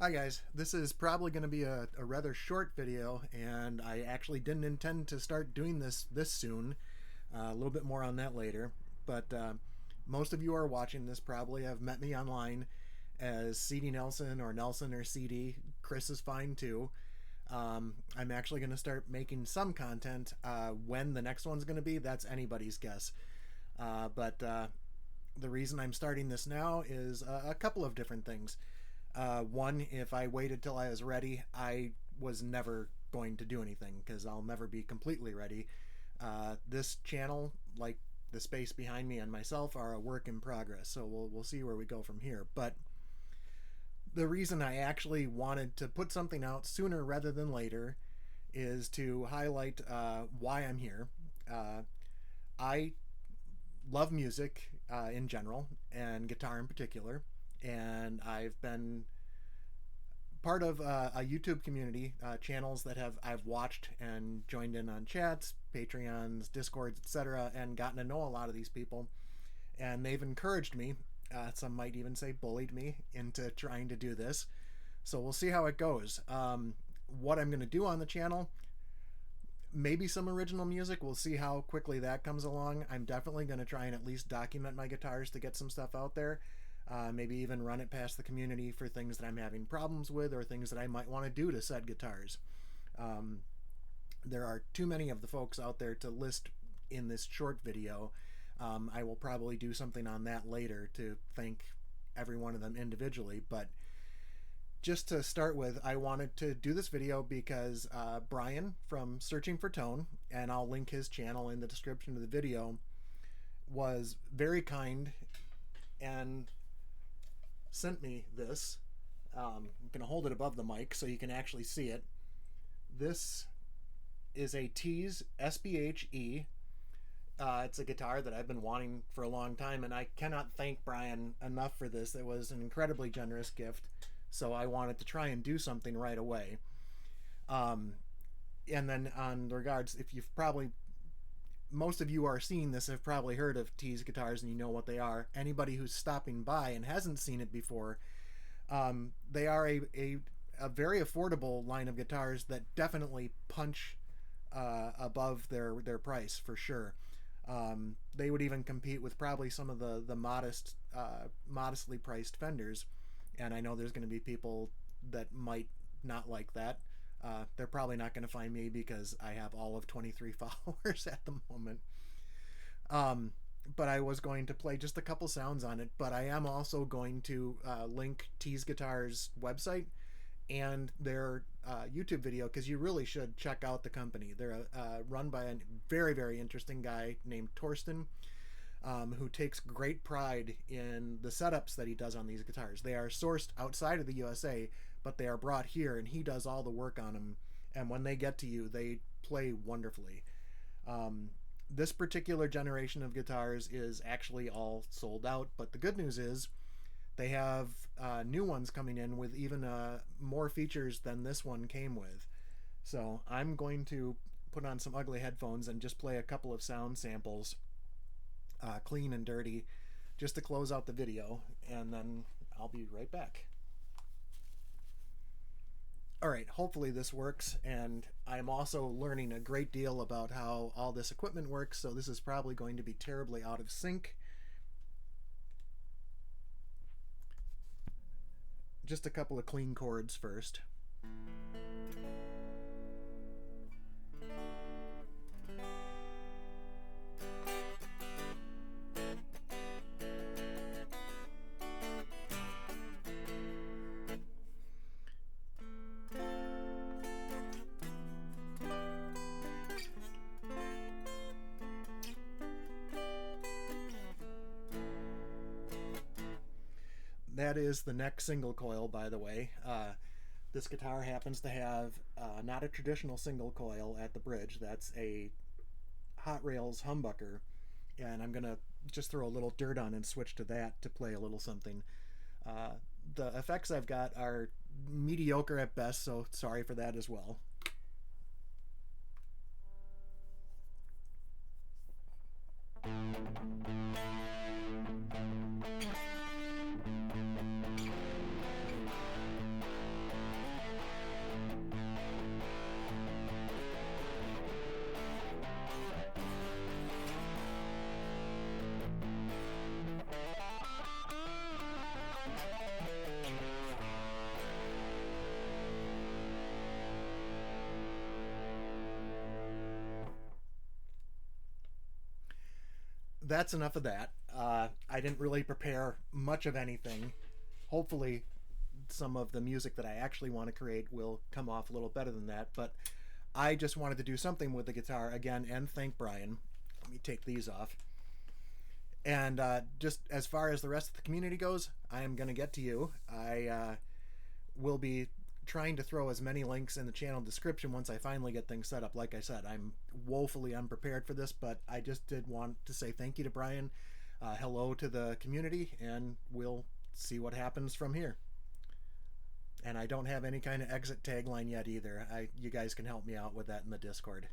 Hi guys, this is probably going to be a rather short video, and I actually didn't intend to start doing this soon. A little bit more on that later, but most of you are watching this probably have met me online as CD Nelson or Nelson or CD. Chris is fine too. I'm actually going to start making some content. When the next one's going to be, that's anybody's guess. But the reason I'm starting this now is a couple of different things. One, if I waited till I was ready, I was never going to do anything because I'll never be completely ready. This channel, like the space behind me and myself, are a work in progress, so we'll see where we go from here. But the reason I actually wanted to put something out sooner rather than later is to highlight why I'm here. I love music in general and guitar in particular, and I've been part of a YouTube community, channels that I've watched and joined in on chats, Patreons, Discords, etc., and gotten to know a lot of these people, and they've encouraged me. Some might even say bullied me into trying to do this. So we'll see how it goes. What I'm going to do on the channel, maybe some original music. We'll see how quickly that comes along. I'm definitely going to try and at least document my guitars to get some stuff out there. Maybe even run it past the community for things that I'm having problems with or things that I might want to do to said guitars. There are too many of the folks out there to list in this short video. I will probably do something on that later to thank every one of them individually, but just to start with, I wanted to do this video because Brian from Searching for Tone, and I'll link his channel in the description of the video, was very kind and sent me this. I'm going to hold it above the mic so you can actually see it. This is a Tees SBHE. It's a guitar that I've been wanting for a long time, and I cannot thank Brian enough for this. It was an incredibly generous gift, so I wanted to try and do something right away. And then on regards, if you've probably, most of you are seeing this have probably heard of Tees guitars and you know what they are. Anybody who's stopping by and hasn't seen it before, they are a very affordable line of guitars that definitely punch above their price for sure. They would even compete with probably some of the modestly priced Fenders, and I know there's going to be people that might not like that. They're probably not going to find me because I have all of 23 followers at the moment. But I was going to play just a couple sounds on it, but I am also going to link Tees Guitars website and their YouTube video, because you really should check out the company. They're run by a very, very interesting guy named Torsten, who takes great pride in the setups that he does on these guitars. They are sourced outside of the USA, but they are brought here, and he does all the work on them. And when they get to you, they play wonderfully. This particular generation of guitars is actually all sold out, but the good news is they have new ones coming in with even more features than this one came with. So I'm going to put on some ugly headphones and just play a couple of sound samples, clean and dirty, just to close out the video, and then I'll be right back. Alright, hopefully this works, and I'm also learning a great deal about how all this equipment works, so this is probably going to be terribly out of sync. Just a couple of clean chords first. That is the neck single coil, by the way. This guitar happens to have not a traditional single coil at the bridge. That's a Hot Rails humbucker, and I'm going to just throw a little dirt on and switch to that to play a little something. The effects I've got are mediocre at best, so sorry for that as well. that's enough of that. I didn't really prepare much of anything. Hopefully, some of the music that I actually want to create will come off a little better than that. But I just wanted to do something with the guitar again and thank Brian. Let me take these off. And just as far as the rest of the community goes, I am going to get to you. I will be trying to throw as many links in the channel description once I finally get things set up. Like I said, I'm woefully unprepared for this, but I just did want to say thank you to Brian, hello to the community, and we'll see what happens from here. And I don't have any kind of exit tagline yet either. You guys can help me out with that in the Discord.